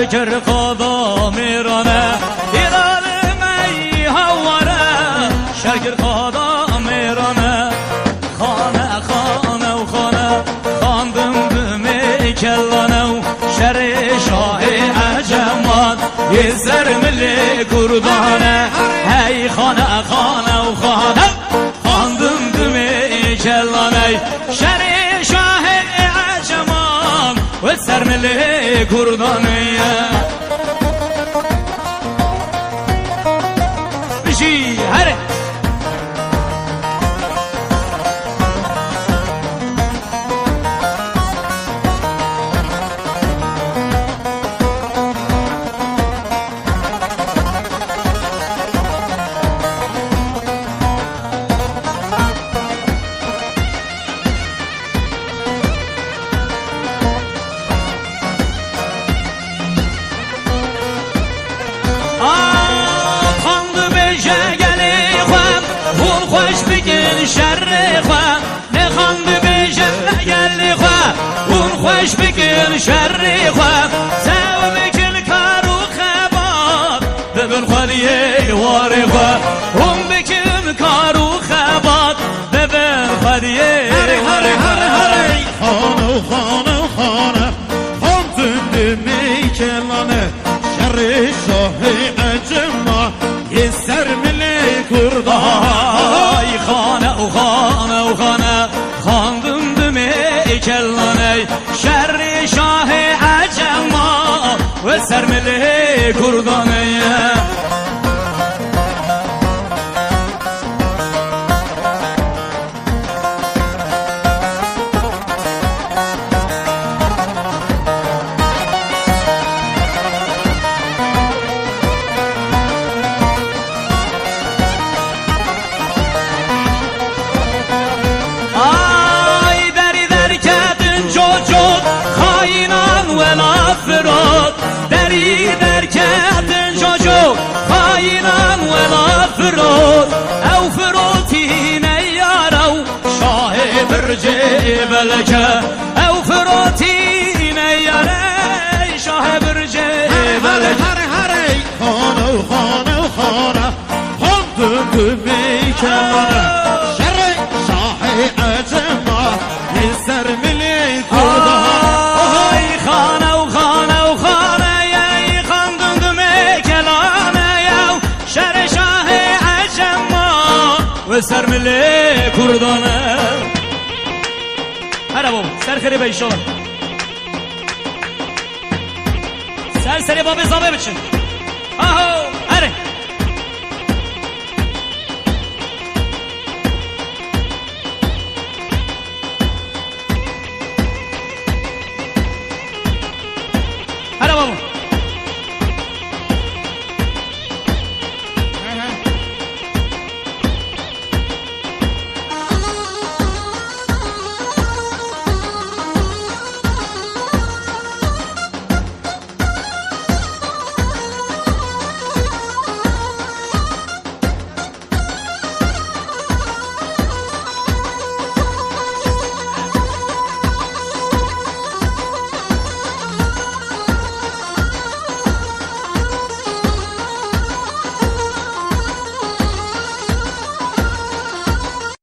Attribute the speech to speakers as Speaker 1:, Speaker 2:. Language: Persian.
Speaker 1: شکر خدا میرانه ایران می هواره شکر خدا میرانه خانه خانه و خانه خاندم دمی کلانه و شر شاه عجمان یه سر ملی کردانه هی خانه خانه و خانه خاندم دمی کلانه شر شاه عجمان و سر ملی کردانه بشی هره شر خواه نخواند بیشن نگل خواه اون خوش بکن شر خواه سو بکن کارو خباد ببین خواهی وار خواه اون بکن کارو خباد ببین خواهی وار خواه
Speaker 2: خانه خانه خانه خاندن دمی کلانه شر شاه عجما یه سر ملی کردان
Speaker 1: خانه و خانه و خانه خاندم دمی کلانه شر شاه عجما و سر ملی کردانه دری در کردن جاجو خاینان ولا فرود او فروتی نیارو شاه برجه بلکه او فروتی نیاره شاه برجه بلکه
Speaker 2: هره خانه خانه خانه خاندن دمی کلانه شر شاه عجما یه سر ملی کردان
Speaker 1: و سر ملی کردانه هره بابا سر خیلی بیشون سر سری بابا زابه بچین آهو